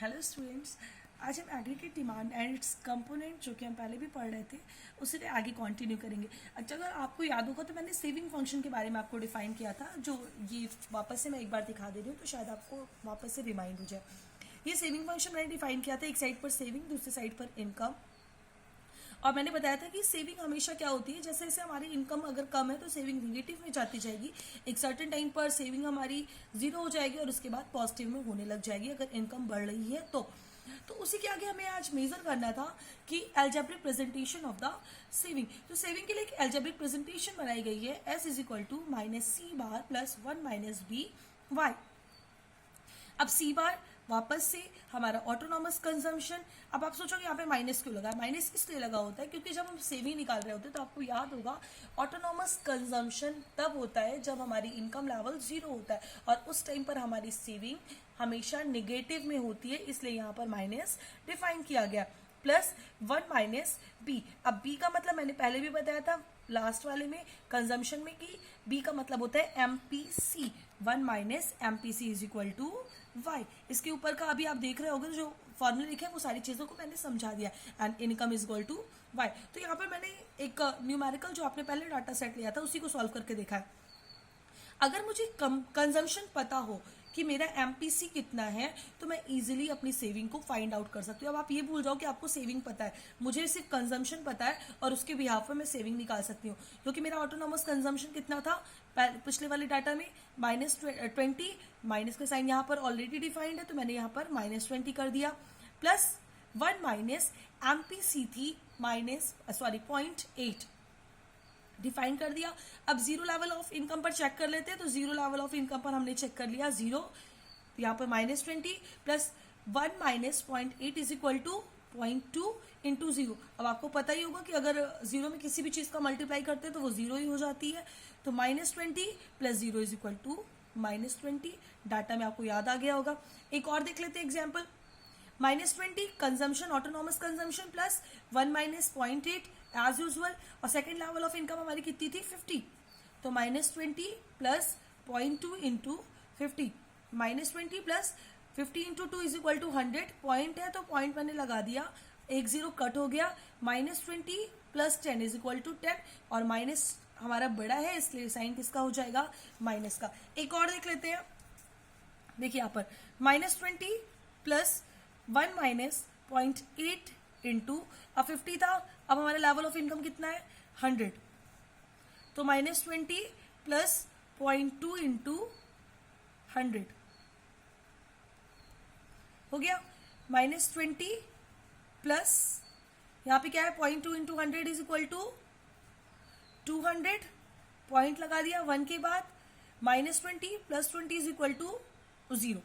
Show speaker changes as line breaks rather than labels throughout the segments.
Hello students, आज हम aggregate demand and it's component जो कि हम पहले भी पढ़ रहे थे उसे आगे कंटिन्यू करेंगे। अच्छा, अगर आपको याद होगा तो मैंने सेविंग फंक्शन के बारे में आपको डिफाइन किया था, जो ये वापस से मैं एक बार दिखा दे रही हूँ तो शायद आपको वापस से रिमाइंड हो जाए। ये सेविंग फंक्शन मैंने डिफाइन किया था, एक साइड पर सेविंग, दूसरी साइड पर इनकम। और मैंने बताया था कि सेविंग हमेशा क्या होती है, जैसे जैसे हमारी इनकम अगर कम है तो सेविंग निगेटिव में जाती जाएगी। एक सर्टेन टाइम पर सेविंग हमारी जीरो हो जाएगी और उसके बाद पॉजिटिव में होने लग जाएगी अगर इनकम बढ़ रही है तो उसी के आगे हमें आज मेजर करना था कि algebraic presentation of the saving. तो सेविंग के लिए एक एल्जेब्रिक प्रेजेंटेशन बनाई गई है, S is equal to minus C bar plus 1 minus B Y. अब सी बार वापस से हमारा ऑटोनॉमस कंजम्पशन। अब आप सोचोगे यहाँ पे माइनस क्यों लगा है? माइनस इसलिए लगा होता है क्योंकि जब हम सेविंग निकाल रहे होते हैं तो आपको याद होगा ऑटोनॉमस कंजम्पशन तब होता है जब हमारी इनकम लेवल जीरो होता है और उस टाइम पर हमारी सेविंग हमेशा निगेटिव में होती है, इसलिए यहाँ पर माइनस डिफाइन किया गया प्लस 1 माइनस बी। अब बी का मतलब मैंने पहले भी बताया था लास्ट वाले में कंजम्पशन में कि बी का मतलब होता है MPC, 1 minus MPC is equal to Y. इसके ऊपर का अभी आप देख रहे होगे जो फॉर्मूला लिखे हैं वो सारी चीजों को मैंने समझा दिया, and income is equal to Y. तो यहाँ पर मैंने एक न्यूमेरिकल जो आपने पहले डाटा सेट लिया था उसी को सॉल्व करके देखा है। अगर मुझे कंजम्पशन पता हो कि मेरा एमपीसी कितना है तो मैं इजीली अपनी सेविंग को फाइंड आउट कर सकती हूँ। अब आप ये भूल जाओ कि आपको सेविंग पता है, मुझे सिर्फ कंजम्पशन पता है और उसके बिहाफ पर मैं सेविंग निकाल सकती हूँ। क्योंकि मेरा ऑटोनॉमस कंजम्पशन कितना था पिछले वाले डाटा में -20, माइनस का साइन यहाँ पर ऑलरेडी डिफाइंड है तो मैंने यहाँ पर -20 कर दिया प्लस 1 माइनस एमपीसी थी -0.8 डिफाइन कर दिया। अब जीरो लेवल ऑफ इनकम पर चेक कर लेते हैं, तो जीरो लेवल ऑफ इनकम पर हमने चेक कर लिया जीरो, यहाँ पर -20 plus 1 minus 0.8 is equal to 0.2 into zero. अब आपको पता ही होगा कि अगर जीरो में किसी भी चीज का मल्टीप्लाई करते हैं तो वो जीरो ही हो जाती है, तो -20 plus zero is equal to -20। Data में आपको याद आ गया होगा। एक और देख लेते हैं example, -20 consumption autonomous consumption plus 1 minus 0.8 as usual, और सेकेंड लेवल ऑफ इनकम हमारी कितनी थी 50, तो -20 plus 0.2 into 50, -20 plus 50 into 2 is equal to 100। Point है तो पॉइंट मैंने लगा दिया, एक जीरो कट हो गया, -20 प्लस 10 इज इक्वल टू 10, और माइनस हमारा बड़ा है इसलिए साइन किसका हो जाएगा, माइनस का। एक और देख लेते हैं, देखिए यहाँ पर -20 प्लस 1 माइनस 0.8 इंटू, अब 50 था, अब हमारा लेवल ऑफ इनकम कितना है 100, तो -20 प्लस 0.2 इंटू 100 हो गया, -20 प्लस यहाँ पे क्या है 0.2 into 100 is equal to 200, point लगा दिया 1 के बाद, -20 प्लस 20 इज इक्वल टू 0।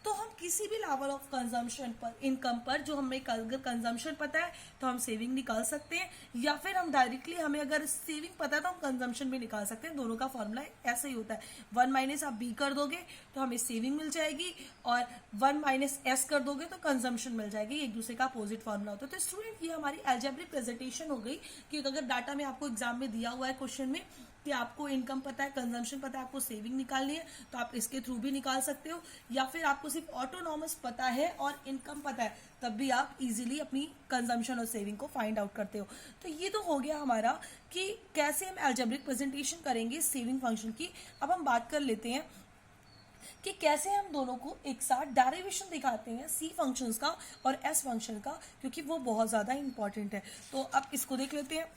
तो हम किसी भी लेवल ऑफ कंजम्पशन पर, इनकम पर, जो हमें अगर कंजम्पशन पता है तो हम सेविंग निकाल सकते हैं, या फिर हम डायरेक्टली हमें अगर सेविंग पता है तो हम कंजम्पशन भी निकाल सकते हैं। दोनों का फॉर्मूला ऐसा ही होता है, 1 माइनस आप बी कर दोगे तो हमें सेविंग मिल जाएगी, और 1 माइनस एस कर दोगे तो कंजम्पशन मिल जाएगी। एक दूसरे का अपोजिट फॉर्मूला होता है। तो स्टूडेंट, ये हमारी एल्जेब्रिक प्रेजेंटेशन हो गई कि अगर डाटा में आपको एग्जाम में दिया हुआ है क्वेश्चन में कि आपको इनकम पता है, कंजम्पशन पता है, आपको सेविंग निकालनी है तो आप इसके थ्रू भी निकाल सकते हो, या फिर आपको सिर्फ ऑटोनॉमस पता है और इनकम पता है तब भी आप इजीली अपनी कंजम्पशन और सेविंग को फाइंड आउट करते हो। तो ये तो हो गया हमारा कि कैसे हम एल्जेब्रिक प्रेजेंटेशन करेंगे सेविंग फंक्शन की। अब हम बात कर लेते हैं कि कैसे हम दोनों को एक साथ डेरिवेशन दिखाते हैं, सी फंक्शंस का और एस फंक्शन का, क्योंकि वो बहुत ज्यादा इंपॉर्टेंट है। तो अब इसको देख लेते हैं,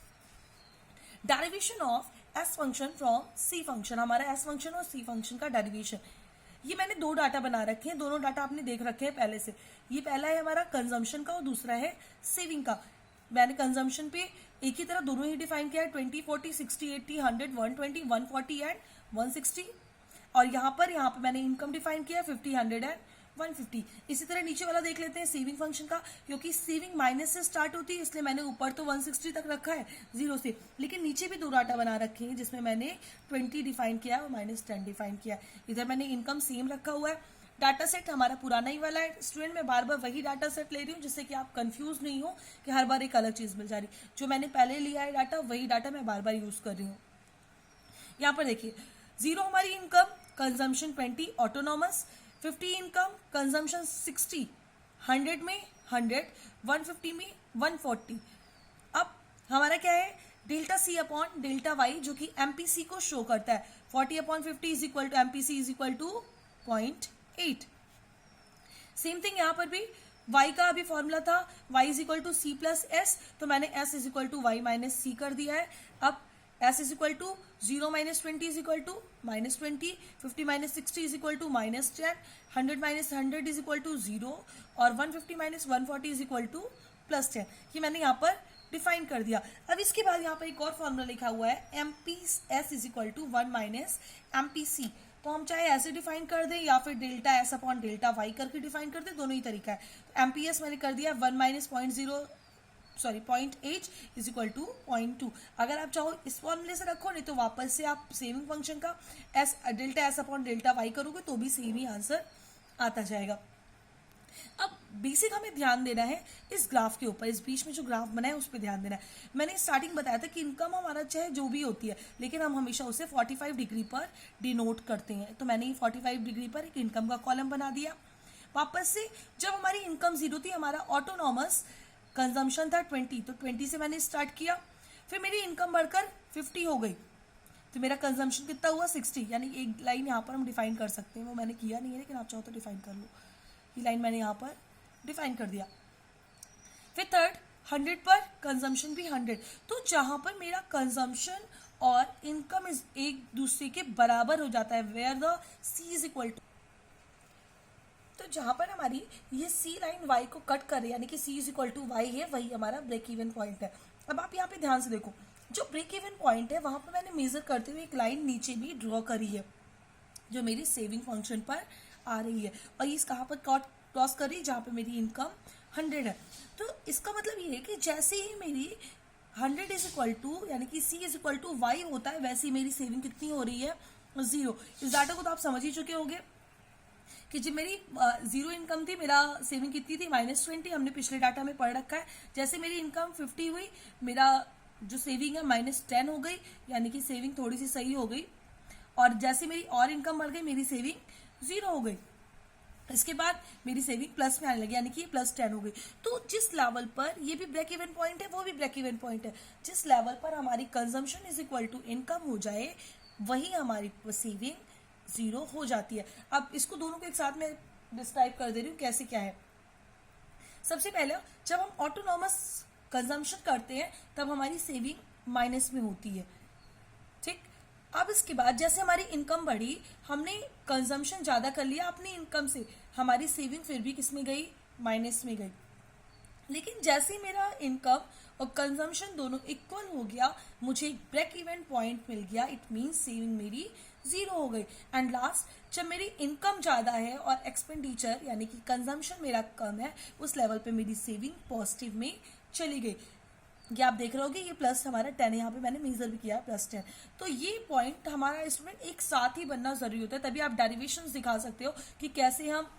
derivation of S function from C function. हमारा एस फंक्शन और सी फंक्शन का डेरिवेशन, ये मैंने दो डाटा बना रखे हैं, दोनों डाटा आपने देख रखे हैं पहले से। ये पहला है हमारा कंजम्पशन का और दूसरा है सेविंग का। मैंने कंजम्पशन पे एक ही तरह दोनों ही डिफाइन किया है, 20, 40, 60, 80, 100, 120, 140 एंड 160। और यहाँ पर मैंने इनकम डिफाइन किया है 50, 100 एंड 150। इसी तरह नीचे वाला देख लेते हैं सेविंग फंक्शन का, क्योंकि सेविंग माइनस से स्टार्ट होती है इसलिए मैंने ऊपर तो 160 तक रखा है जीरो से, लेकिन नीचे भी दो डाटा बना रखे हैं जिसमें मैंने 20 डिफाइन किया और -10 डिफाइन किया। इधर मैंने इनकम सेम रखा हुआ है। डाटा सेट हमारा पुराना ही वाला है स्टूडेंट, मैं बार बार वही डाटा सेट ले रही हूँ जिससे कि आप कंफ्यूज नहीं हो कि हर बार एक अलग चीज मिल जा रही। जो मैंने पहले लिया है डाटा वही डाटा मैं बार बार यूज कर रही हूँ। यहाँ पर देखिए, जीरो हमारी income, consumption 20 autonomous, 50 income, consumption 60, 100 में 100, 150 में 140। अब हमारा क्या है, delta C upon delta Y, जो कि एमपीसी को शो करता है। 40/50 is equal to MPC is equal to 0.8। Same thing यहाँ पर भी y का अभी फॉर्मूला था y is equal to C plus S, तो मैंने s is equal to Y minus C कर दिया है। अब s is equal to 0 minus 20 is equal to minus 20, 50 minus 60 is equal to minus 10, 100 minus 100 is equal to 0 और 150 minus 140 is equal to plus 10। ये मैंने यहाँ पर डिफाइन कर दिया। अब इसके बाद यहाँ पर एक और फॉर्मूला लिखा हुआ है M P S is equal to 1 minus M P C. तो हम चाहे ऐसे डिफाइन कर दें या फिर delta S upon delta Y करके डिफाइन कर दें, दोनों ही तरीका है। तो एमपीएस मैंने कर दिया 1 माइनस 0.8 इज इक्वल टू 0.2। अगर आप चाहो इस फॉर्मूले से रखो, नहीं तो वापस से आप सेविंग फंक्शन का delta S upon delta Y करोगे तो भी सेम ही आंसर आता जाएगा। अब बेसिक हमें ध्यान देना है इस ग्राफ के ऊपर, इस बीच में जो ग्राफ बना है उस पर ध्यान देना है। मैंने स्टार्टिंग बताया था कि इनकम हमारा चाहे जो भी होती है, लेकिन हम हमेशा उसे 45 डिग्री पर डिनोट करते हैं। तो मैंने 45 डिग्री पर एक इनकम का कॉलम बना दिया। वापस से जब हमारी इनकम 0 थी, हमारा ऑटोनॉमस कंजम्पशन था 20, तो 20 से मैंने स्टार्ट किया। फिर मेरी इनकम बढ़कर 50 हो गई, तो मेरा कंजम्पशन कितना हुआ 60। यानी एक लाइन यहाँ पर हम डिफाइन कर सकते हैं, वो मैंने किया नहीं है, लेकिन आप चाहो तो डिफाइन कर लो। ये लाइन मैंने यहाँ पर डिफाइन कर दिया। फिर थर्ड 100 पर कंजम्पशन भी 100। तो जहां पर मेरा कंजम्पशन और इनकम एक दूसरे के बराबर हो जाता है, where the C is equal to, तो जहां पर हमारी ये सी लाइन वाई को कट कर रही है, यानी कि C is equal to Y है, वही हमारा ब्रेक इवन पॉइंट है। अब आप यहाँ पे ध्यान से देखो, जो ब्रेक इवन पॉइंट है वहां पर मैंने मेजर करते हुए एक लाइन नीचे भी ड्रॉ करी है, जो मेरी सेविंग फंक्शन पर आ रही है, और इस कहाँ पर क्रॉस कर रही है, जहाँ पे मेरी इनकम 100 है। तो इसका मतलब ये है कि जैसे ही मेरी 100 इज इक्वल टू, यानी कि C is equal to Y होता है, वैसे ही मेरी सेविंग कितनी हो रही है 0। इस डाटा को तो आप समझ ही चुके होंगे कि जब मेरी 0 इनकम थी, मेरा सेविंग कितनी थी -20, हमने पिछले डाटा में पढ़ रखा है। जैसे मेरी इनकम 50 हुई, मेरा जो सेविंग है -10 हो गई, यानी कि सेविंग थोड़ी सी सही हो गई। और जैसे मेरी और इनकम बढ़ गई, मेरी सेविंग 0 हो गई। इसके बाद मेरी सेविंग प्लस में आने लगी, यानी कि +10 हो गई। तो जिस लेवल पर ये भी ब्रेक इवन पॉइंट है, वो भी ब्रेक इवन पॉइंट है, जिस लेवल पर हमारी consumption is equal to income हो जाए, वही हमारी सेविंग 0 हो जाती है। अब इसको दोनों को एक साथ में डिस्क्राइब कर दे रही हूँ कैसे क्या है। सबसे पहले जब हम ऑटोनॉमस कंजम्पशन करते हैं, तब हमारी सेविंग माइनस में होती है, ठीक। अब इसके बाद जैसे हमारी इनकम बढ़ी, हमने कंजम्पशन ज्यादा कर लिया अपनी इनकम से, हमारी सेविंग फिर भी किस में गई, माइनस में गई। लेकिन जैसे ही मेरा इनकम और कंजम्पशन दोनों इक्वल हो गया, मुझे एक ब्रेक इवन पॉइंट मिल गया, इट मीन्स सेविंग मेरी 0 हो गई। एंड लास्ट, जब मेरी इनकम ज्यादा है और एक्सपेंडिचर यानी कि कंजम्पशन मेरा कम है, उस लेवल पे मेरी सेविंग पॉजिटिव में चली गई। ये आप देख रहे होगे, ये प्लस हमारा 10 है, यहाँ पे मैंने मेजर भी किया +10। तो ये पॉइंट हमारा स्टूडेंट एक साथ ही बनना जरूरी होता है, तभी आप डेरिवेशंस दिखा सकते हो कि कैसे हम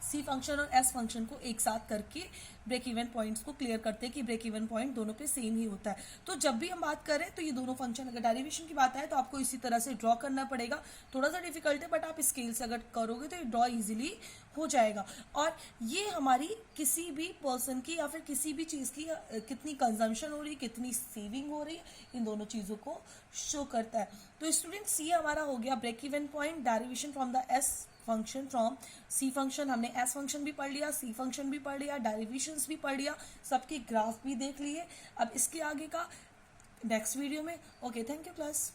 सी फंक्शन और एस फंक्शन को एक साथ करके ब्रेक इवन पॉइंट्स को क्लियर करते हैं कि ब्रेक इवन पॉइंट दोनों पे सेम ही होता है। तो जब भी हम बात करें तो ये दोनों फंक्शन, अगर डेरिवेशन की बात आए तो आपको इसी तरह से ड्रॉ करना पड़ेगा। थोड़ा सा डिफिकल्ट है, बट आप स्केल से अगर करोगे तो ये ड्रॉ इजीली हो जाएगा। और ये हमारी किसी भी पर्सन की या फिर किसी भी चीज़ की कितनी कंजम्पशन हो रही है, कितनी सेविंग हो रही है, इन दोनों चीज़ों को शो करता है। तो स्टूडेंट सी हमारा हो गया break even point, derivation from the S function from C function, हमने एस फंक्शन भी पढ़ लिया, सी फंक्शन भी पढ़ लिया, डेरिवेशंस भी पढ़ लिया, सबके ग्राफ भी देख लिए। अब इसके आगे का नेक्स्ट वीडियो में। Okay, thank you class.